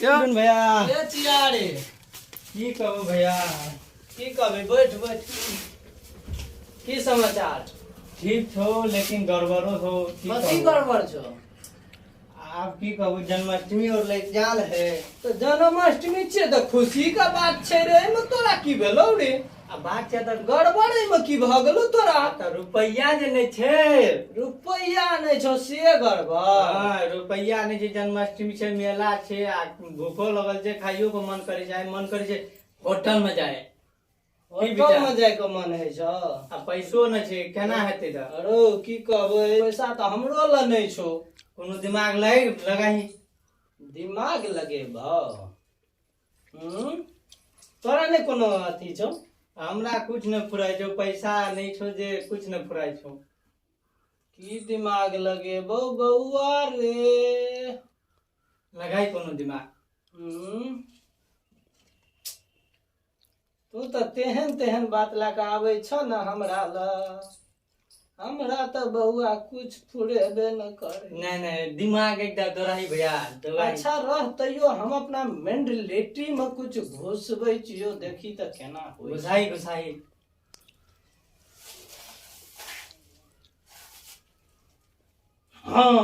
क्यों भैया ए चियारे की कहूँ भैया की कहबे बैठ बैठ की समाचार ठीक छो लेकिन गड़बड़ो हो कथी गड़बड़ छो आप की कहूँ जन्माष्टमी और लग जाल है तो जन्माष्टमी छे तो खुशी का बात छे रे में तोरा की भेलौ रे आ बात छै त गड़बड़ में की भ गेलौ तोरा त रुपैया जे नहीं छै रुपैया नहीं छो से गड़बड़ हाँ रुपैया नहीं छै जन्माष्टमी छै मेला छै आ भूखो लगल छै खाइयो को मन करे छै मन करे छै होटल में जाए होटल में जाय के मन है छो आ पैसो नहीं छै केना हेतै त अरे की कहबे पैसा तो हमरो ल नहीं छो कोनो दिमाग लगाही दिमाग लगेब तोरा नहीं कोनो अथी छो हमरा कुछ न फुराय छो पैसा नहीं छो जे कुछ न फुराय छो की दिमाग लगेबो बउआ रे लगाई कोनो दिमाग तू तो तेहन तेहन बात लगा आवे छ न हमरा तो बउआ कुछ फुरेबे न करे नहीं नहीं दिमाग एकदम दोराही भैया दवाई अच्छा रह तैयो हम अपना मेंटलिटी में कुछ घुसबै छियो देखी त केना होई घुसाई घुसाई हाँ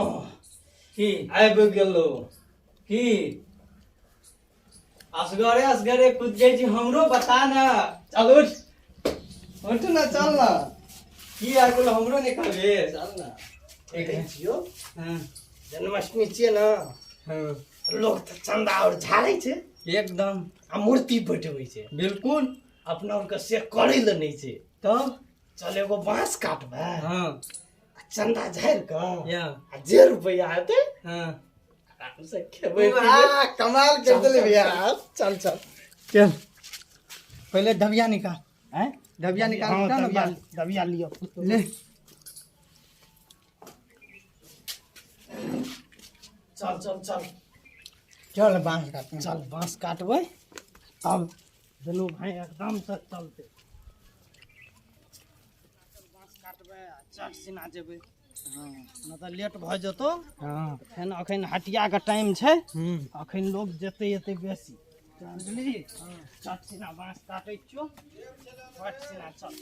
की आबि गेलो की असगरे असगरे कूद गई छी हमरो बता ना चल उठ ना चल ना की यार बोलो हमरो नहीं कहबे चल ना ठीक है छियो हां जन्माष्टमी छियै ना हां लोग तो चंदा और झाड़ै छै एकदम आ मूर्ति बैठबै छै बिल्कुल अपना उनका से करे ल नहीं छै तब चल एगो बांस काटबै हां चंदा झाड़ के या आ जे रुपया हेतै हां आराम से खेबै कमाल कर देले भैया चल चल चल पहले डबिया निकाल हैं डबिया निकाल हाँ, तब ना दबिया लियो ले चल चल चल चल बांस काट चल बांस काटबै तब दुनू भाई एकदम से चलते बांस काटबै आ चट सिना जेबै न तऽ लेट भऽ जेतौ हां अखन हटिया के टाइम छै हम्म अखन लोग जेतै एतै बेसी बुझली चट सिना बांस काटै छियौ चट सिना चल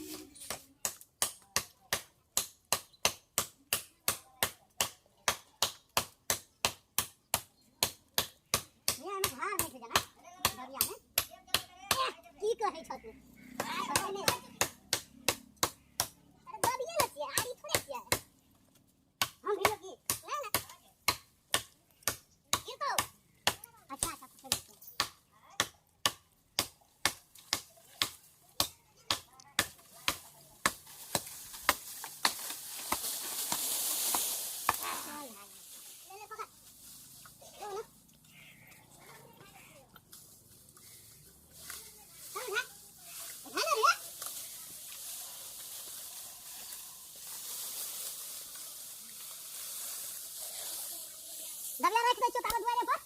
दबिया रख दै छियो तारा दुआरे पर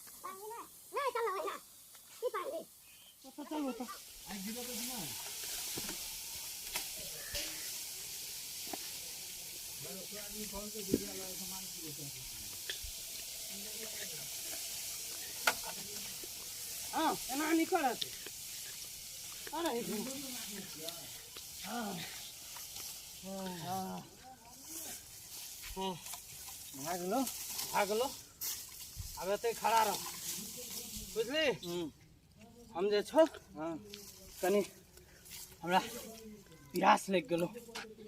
नहीं चल ना की पानी चल बता आई गिरो तो दिना मेरे को आदमी कॉल के दिया ला सामान की देते हां एना नहीं करत अरे हां हां भागलो अब एते खड़ा रह बुझली हम जे छो कनी हमरा प्यास लग गेलो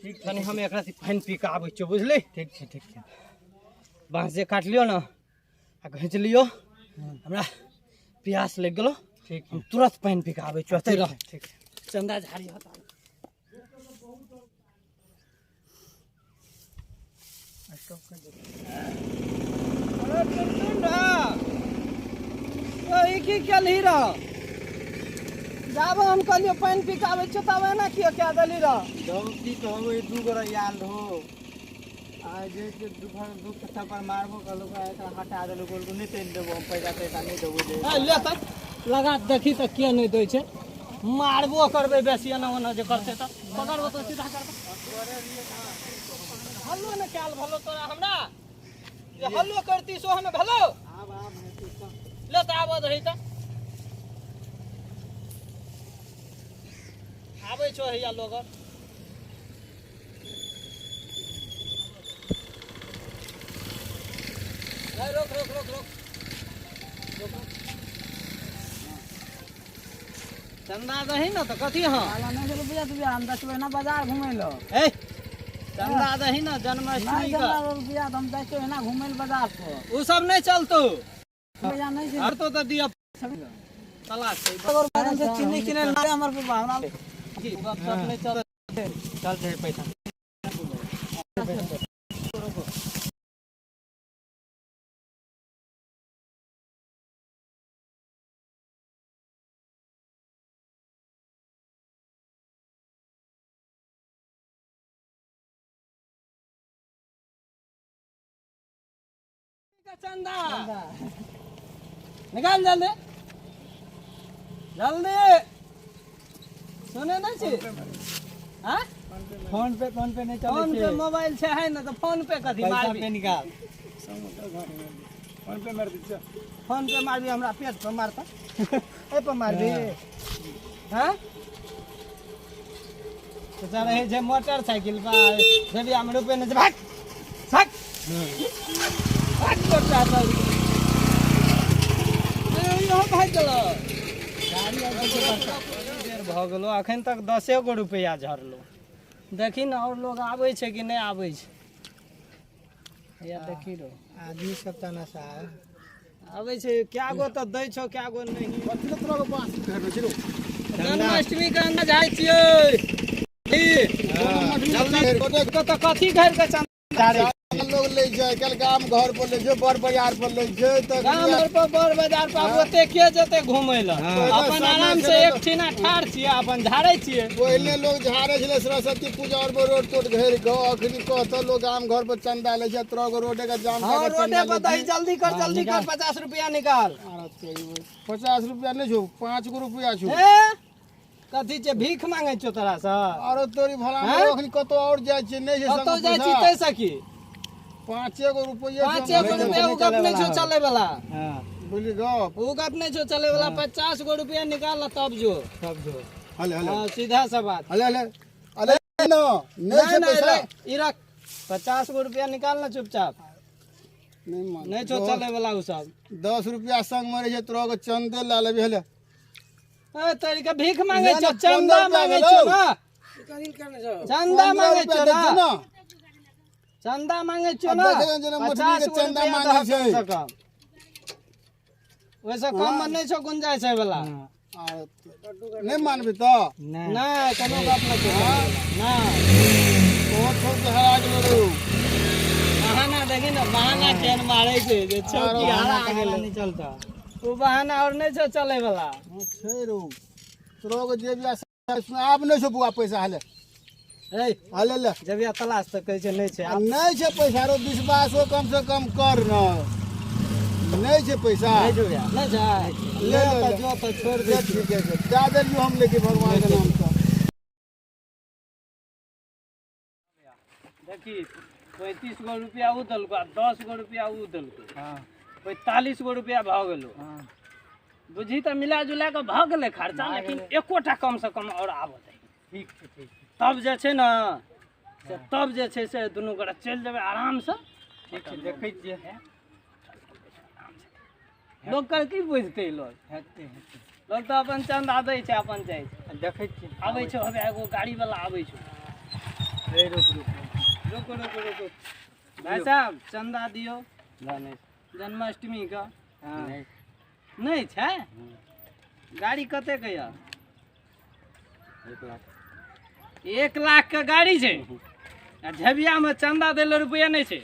ठीक कनी हम एकरा से पानी पी के आबै छियो बुझली ठीक है बांस जे काट लियो ना आ घिंच लियो हमरा प्यास लग गेलो ठीक हम तुरंत पानी पी के आबै छियो एते रह ठीक चंदा झाड़ी हटा की कलही रह जाब हम कहलियो पानी पी के आबै छियो तब एना कियो क्या दली रह दम की कहबो दू गोरा याल हो आ जे के दुख थप्पड़ मारबो कहलो एकरा हटा देलो गोल को नहीं तेल देबो हम पैसा नहीं देबो दे ले तक लगा देखी त के नहीं दै छै मारबो करबै बेसी एना ओना जे करते त पकड़बो त सीधा करबो हल्लो ने काल भलो तोरा हमरा जे हल्लो करती सो हमें भलो ले तो आबो दही तो आबै छो हैया लोग रोक रोक रोक रोक रोक रोक चंदा दही ना तो कथी हाँ नहीं रुपया तुझे हम 10 महीना बाजार घूमे लो ए चंदा दही ना जन्माष्टमी का रुपया हम जाते हैं ना घूमे बाजार पर वो सब नहीं चलतो रुपया नहीं हर तो दिया तलाश चीनी किने हमारे पे भावना सब नहीं चल चल पैसा चंदा निकाल जल्दी जल्दी सुने नहीं छी हाँ फोन पे नहीं फोन पे मोबाइल से है ना तो फोन पे कथी मार पे निकाल फोन पे मार दीजिए फोन पे मार भी हमरा पेट पे मारता ए पे मार भी हाँ तो जा रहे जे मोटरसाइकिल बा जब हम रुपए नहीं भाग भाग भाग मोटरसाइकिल यहाँ भाग चलो देर भऽ गेलो अखन तक 10 गो रुपया झरलो देखी ना और लोग आबै छै कि नहीं आबै छै या देखी रो आदमी सब तना सा आबै छै क्या गो तो दै छौ क्या गो नहीं जन्माष्टमी के अंदर जाइ छियै जल्दी तो कथी घर के चंदा लोग ले जाए कल गांव घर पर ले जो बड़ बाजार पर ले जाए तो गांव घर पर बड़ बाजार पर ओते के जते घुमै ल अपन आराम से एक ठिना ठाड़ छियै अपन झाड़ै छियै पहले लोग झाड़े छले सरस्वती पूजा और रोड तोड़ घेर गो अखनी कहतो लोग गांव घर पर चंदा ले जा 3 गो रोड का जाम हां रोडे पर दही जल्दी कर 50 रुपया निकाल 50 रुपया नहीं छो 5 गो रुपया छो कथी छै भीख मांगे छौ तोरा से और तोरी भला अखनी कतो और जाय छै नहीं छै कतो जाय छी तै सकी 5 गो रुपया 5 गो रुपया उ गप नहीं छौ चले वाला हां बोली गो उ गप नहीं छौ चले वाला 50 गो रुपया निकाल तब जो हले हां सीधा सा बात हले ना नहीं छै पैसा ई रख 50 गो रुपया निकाल ना चुपचाप नहीं छौ चले वाला उ सब 10 रुपया संग मरे छै तोरा को चंदे ला लेबे हले ए तोरी के भीख मांगे छौ चंदा मांगे छौ ना चंदा मांगे छौ ना चंदा मांगे छौ ना 50 गो चंदा मांगे छै वैसे कम में नहीं छौ गुंजाइश है वाला नहीं मानबी तो नहीं कोनो बात नहीं छै ना बहुत छोट हरा गेलो बहाना देखी ना बहाना केन मारे छै जे चौकी हरा गेल नहीं चलता वो बहाना और नहीं छौ चले वाला छै रो तोरा को जे भी आप नहीं छो बुआ पैसा हले ए हले ले जब या तलाश तो कहै छै नहीं छै नहीं छै पैसा रो 20 कम से कम कर न नहीं छै पैसा नहीं जो या नहीं जाए ले तो जो तो छोड़ दे ठीक है जा देलियो हम लेके भगवान के नाम से देखी 35 गो रुपया उ दलको 10 गो रुपया उ दलको हां 45 गो रुपया भ गेलो हां बुझी त मिला जुला के भ गेले खर्चा लेकिन एकोटा कम से कम और आबत ठीक छै तब जे छै ना से तब जे छै से दुनू गोरा चल जेबै आराम से ठीक छै देखै छियै लोग कर की बुझते लोग लोग तो अपन चंदा दै छै अपन जाइ छै देखै छियै आबै छै हबे एगो गाड़ी वाला आबै छै रुको रुको रुको भाई साहब चंदा दियो जन्माष्टमी का नहीं छै गाड़ी कते के या 1 लाख के गाड़ी छै आ झबिया में चंदा देले रुपया नहीं छै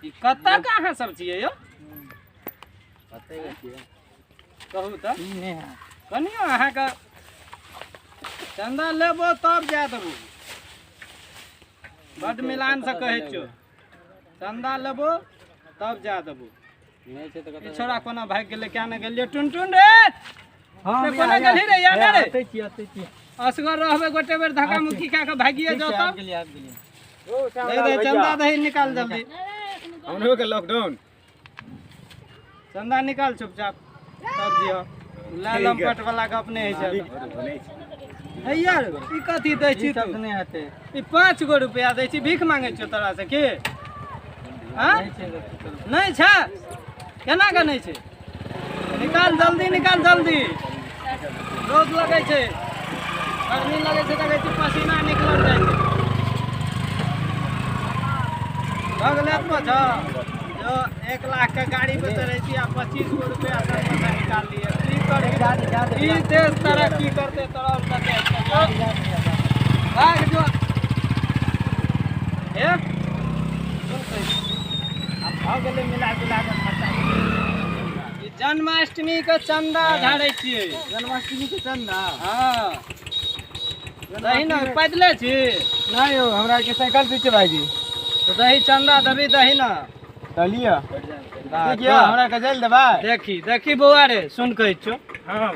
ई कत्ता का अहाँ सब छियै यो कहू त कनियो अहाँ के चंदा लेबो तब जा देबो बड मिलान से कहै छियो चंदा लेबो तब जा देबो नहीं छै त कत छोरा कोना भाग गेले क्या न गेलिए टुनटुन रे हां कोना गेली रे या रे आते छी असगर रहबे गोटे बेर धक्का मुक्की का के भागिए जाओ तब दे चंदा दही निकाल जल्दी हमरो के लॉकडाउन चंदा निकाल चुपचाप तब दियो ला लंपट वाला गप नहीं है है यार ई कथी दै छी तू नहीं हेतै ई 5 गो रुपया दै छी भीख मांगे छियो तोरा से की हां नहीं छै केना के नहीं छै निकाल जल्दी रोज लगे छै गर्मी लगे छै देखै छी पसीना निकलल जाइ छै भगले तो छ जो 1 लाख का गाड़ी पे चढ़े छी आ 25 गो रुपया सब पैसा निकाल लिए की करी ई देश तरक्की करते तरह भाग जो ए अब भाग गेले मिला के खर्चा ई जन्माष्टमी के चंदा झाड़े छियै जन्माष्टमी के चंदा हां दही ना पैदले छी नहीं हो हमरा के साइकिल से भाईजी तो दही चंदा देबी दही ना चलिए देखियो हमरा के जल देबा देखी बौआ रे सुन कहि छो हां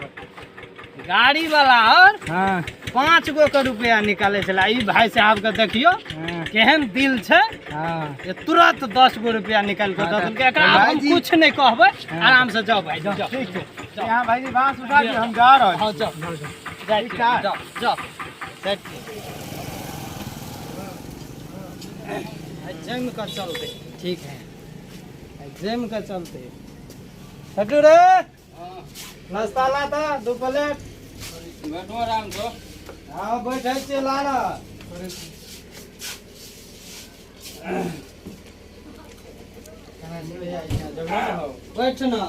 गाड़ी वाला और हां 5 गो के रुपया निकाले छला ई भाई साहब के देखियो केहन दिल छै हां ये तुरंत 10 गो रुपया निकाल के दे देलके एकरा हम कुछ नहीं कहबै आराम से जाओ भाई जाओ ठीक है यहां भाईजी बांस उठा के हम जा रहे हैं हां जाओ जाओ सेट जम का चलते ठीक है जम का चलते हटू रे नाश्ता ला था 2 प्लेट बैठो आराम से हाँ बैठे छे लाना बैठ ना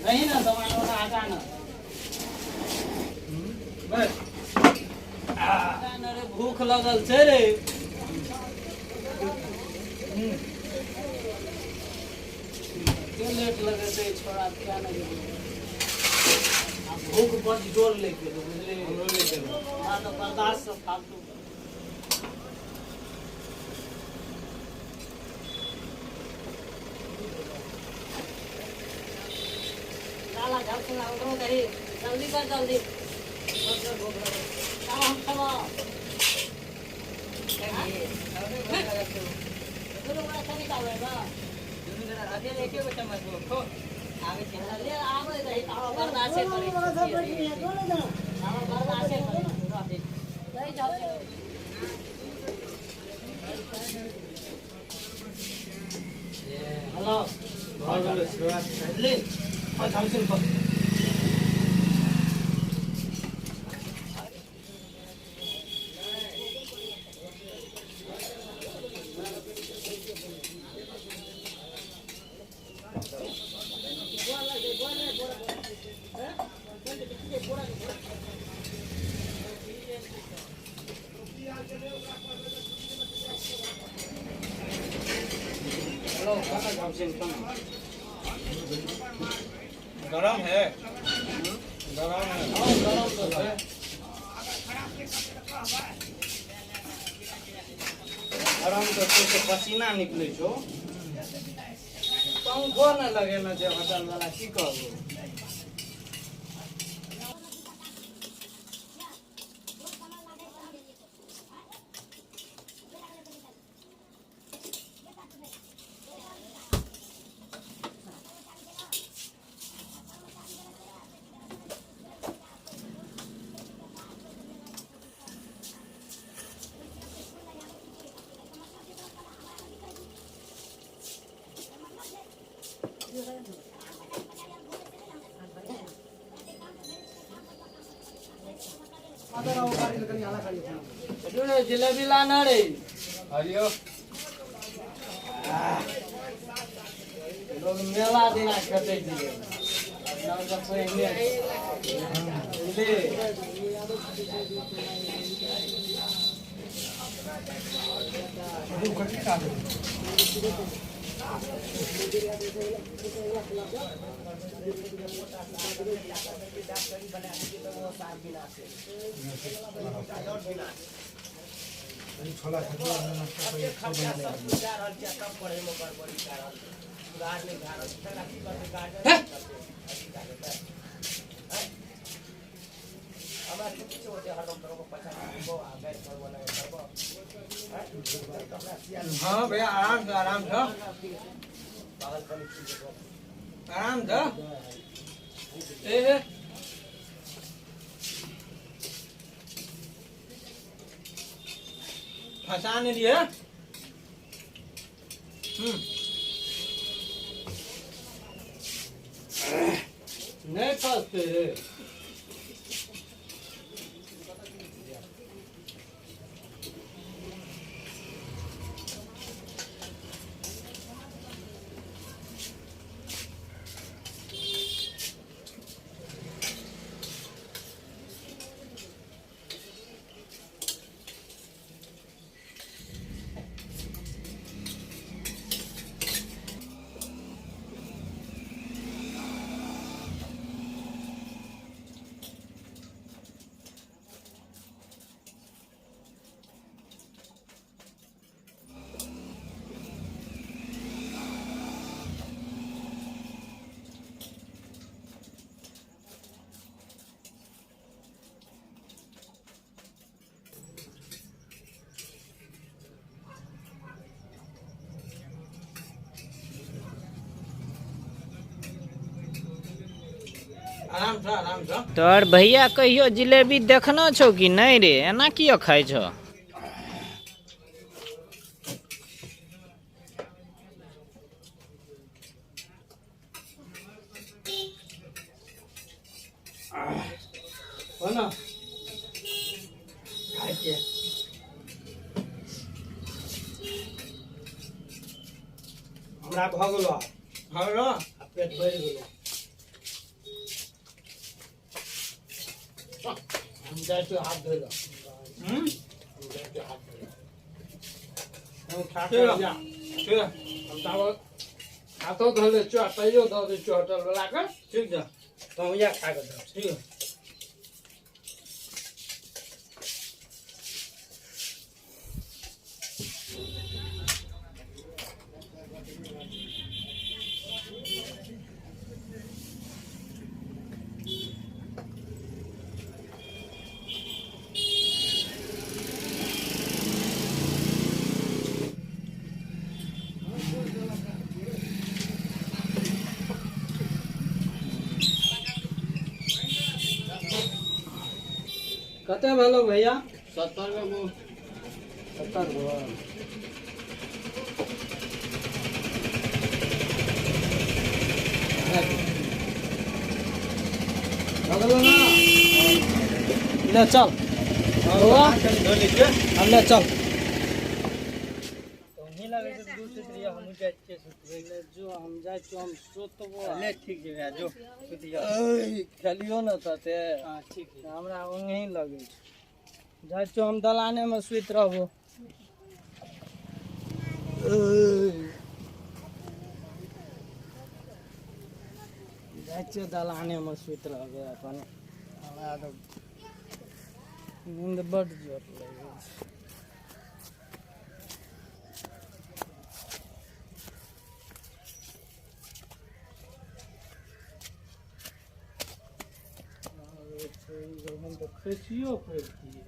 नहीं ना सामान वाला आटा ना बैठ रे भूख लगल छै रे लेट लगे थे छोड़ा क्या नहीं भूख बड़ जोर लेके बुझले हमरो लेके हां तो बर्दाश्त से फालतू लाला घर से लाओ दही जल्दी कर जल्दी भूख लगे हम खाओ दोनों बड़ा खाने का है ना अभी लेके को चम्मच को आगे चला ले आवे दही तावा बर्दाश्त से करे तावा बर्दाश्त से करे दही जाओ हेलो बहुत बोलो शुरुआत ले और हम सुन को गरम है गरम है गरम तो है गरम तो से पसीना निकले छो पंखो न लगे न जे होटल वाला की कहबो जिलेबी लाना रे हरियो लोग मेला दिना खेते दिए छोला हाँ भैया आराम से आराम से ए फंसा नहीं दिए नहीं फंसते रे आराम से आराम से तोर भैया कहियो जिलेबी देखना छौ कि नहीं रे एना किया खाइ छौ हो ना खाइ छियै हमरा भऽ गेलो हमरा पेट भरि गेलो हम जाइ छियै हाथ धोइ लए हम जाइ छियै हाथ धोइ लए हम खा के जा ठीक हम चावल हाथों धो ले चो तैयो दऽ दे चो होटल वाला के ठीक छै तो या खा के दे ठीक है कते भेलो भैया 70 गो 70 गो लगलो ना ले चल हुआ हम ले चल तो नहीं लगे तो दूर से तेरी हम जाए के सुतले जो हम जाए तो हम सोतबो ले ठीक है जो सुतिया खेलियो ना तते हां ठीक है हमरा ओंगे ही लगे जाए तो हम दलाने में सुत रहबो जाए दलाने में सुत रहबे अपन हमरा तो नींद बड़ जोर लगे हम तो खेसियो पड़ती है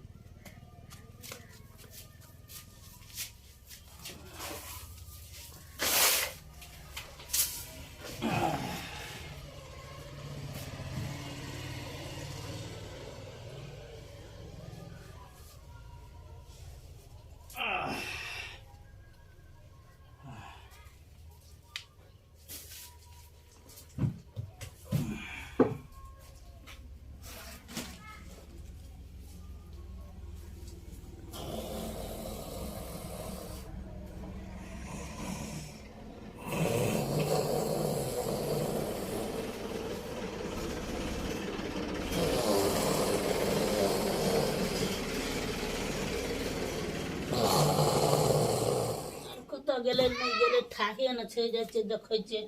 गेले नहीं गेले ठाके न छै जाय छै देखै छै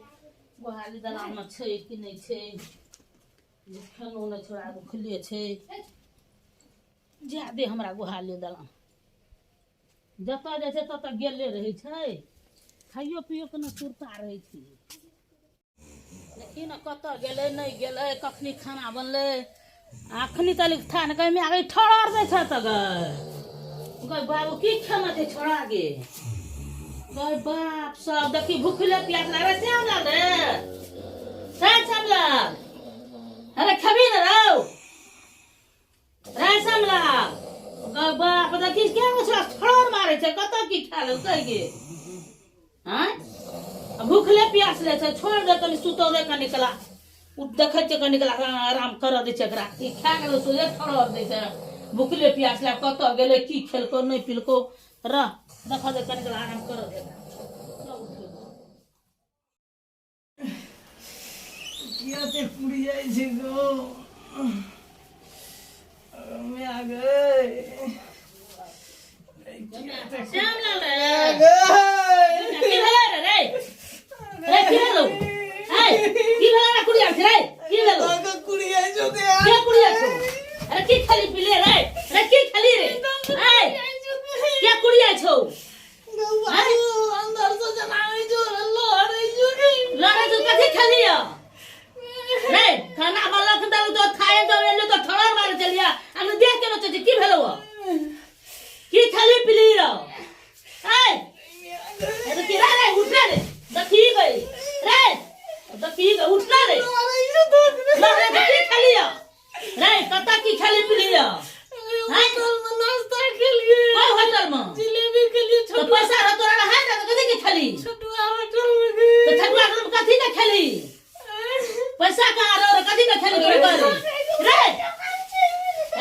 गोहाली दलान में छै कि नहीं छै खानो न छोड़ा खुले छै ज्यादे हमरा गोहाली दलान जतऽ जाइ छै ततऽ गेले रहै छै खाइयो पियो के न सुरता रहै छै देखी न कतऽ गेले नहीं गेले कखनी खाना बनले अखनी तलिक थान कहि में आगे ठहर दै छ त गय बाबू की खाना छै छोड़ा गे गय बाप सब देखी भूखले प्यास लागे श्यामलाल रे श्यामलाल अरे खबी न रहो रे समला बाप दा किस के उछला छोड़ मारे छे कत की खा ले कह के हैं भूखले प्यास ले छे छोड़ दे कनी सुतो दे कनी कला उठ देखे छे कनी कला आराम कर दे छे एकरा ई खा गेलो सुले छोड़ दे छे भूखले प्यास ले कत गेले की खेलको नहीं पिलको र देखा दे कनी कला आराम कर दे किया ते पूरी जाए छे गो मैं आ गए श्याम लाल रे की भेला रे रे की भेलो की भेला रे कुड़िया रे की भेलो कुड़िया जो के क्या कुड़िया छो अरे की खाली पिले रे की खाली रे क्या कुड़िया छो अंदर से जनावे जो लड़े जो लड़े तो कथी खाली रे खाना वाला के दाऊ तो खाए तो ले तो थोड़ा मार चलिया हम देख के न की भेलो की खाली पिली रो अरे की रे उठना रे दखी गई रे दखी गई उठना रे लड़े तो की खाली रे कता की खाली पिली होटल में नाश्ता के लिए कोई होटल में जिलेबी के लिए तो पैसा रो तोरा है ना तो कथी की खाली छोटुआ होटल में गई तो छटुआ होटल में कथी का खाली पैसा कहाँ रो कथी का खाली करे रे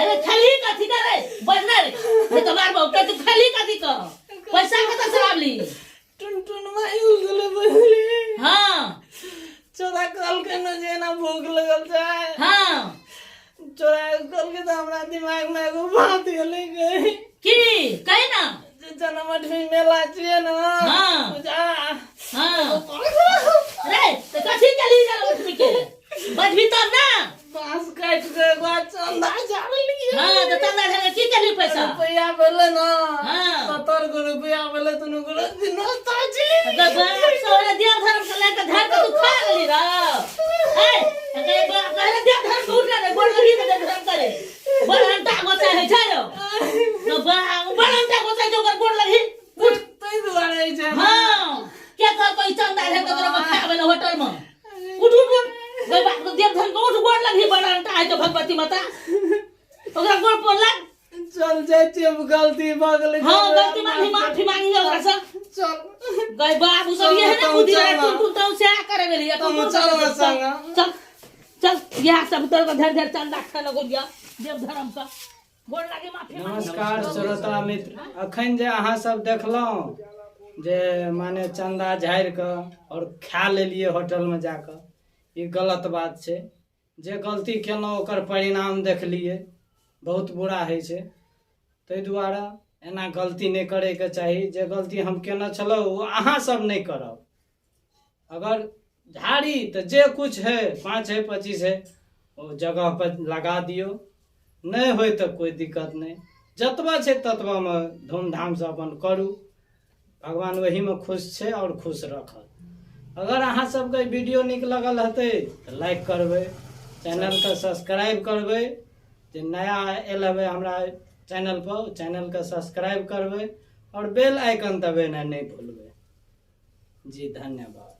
अरे खाली कथी का रे बजना रे ये तो मार बहु तू खाली कथी का पैसा कत शराब ली टुन मायूस ले बोले हां चोरा कल के न जेना भूख लगल जाए हां चोरा कल के तो हमरा दिमाग में एगो बात ले गई की कहे ना जनमठ में मेला छिए ना हाँ। जा हां रे तो कथी के ली जा उठ के बजबी तब ना बांस काट के बात चंदा झाड़ लिए हां तो चंदा झे की के ली पैसा रुपया भेले ना हाँ। 70 गो रुपया भेले तनु को नाश्ता छी अगर बाप सोरे देव धर्म से लेके घर के तू खा गली रा अगर बाप कहले देव धर्म को उठा रे बोल लगी तो धर्म करे बड़ंटा गोचा है छायो तो बड़ंटा गोचा जो कर बोल लगी उठ तई दुआरे छै हां क्या कर कोई चंदा है तो तोरा खा वाला होटल में उठ उठ उठ गई बाप तो देव धर्म को उठ बोल लगी बड़ंटा है तो भगवती माता ओकरा गोड़ पर लग चल जाए अब गलती भगले हां गलती माफी मांगी ओकरा से चल गई बाबू सब ये है ना बुद्धि रे तू तो से करे गेली तुम चल संग चल चल यहां सब तोर को धर धर चंदा खाना को दिया देव धर्म का गोड़ लागे माफी नमस्कार श्रोता मित्र अखन जे अहाँ सब देखलहुं जे माने चंदा झाड़ के और खा लेलिए होटल में जाकर ये गलत बात छै जे गलती केलहुं ओकर परिणाम देखलिए बहुत बुरा है छै ताहि दुआरे एना गलती नहीं करे के चाही जे गलती हम केना छलहुँ वो अहाँ सब नहीं करब अगर झाड़ी तो जे कुछ है 5 है 25 है वो जगह पर लगा दियो नहीं होय तो कोई दिक्कत नहीं जतबा छै ततबा में धूमधाम से अपन करू भगवान वही में खुश छै और खुश रखत अगर अहाँ सबके वीडियो नीक लगल हते तो लाइक करबै चैनल के सब्सक्राइब करबै जे नया आयल है हमरा चैनल पर चैनल के सब्सक्राइब करबै और बेल आइकन दबेना नहीं भूलबै जी धन्यवाद।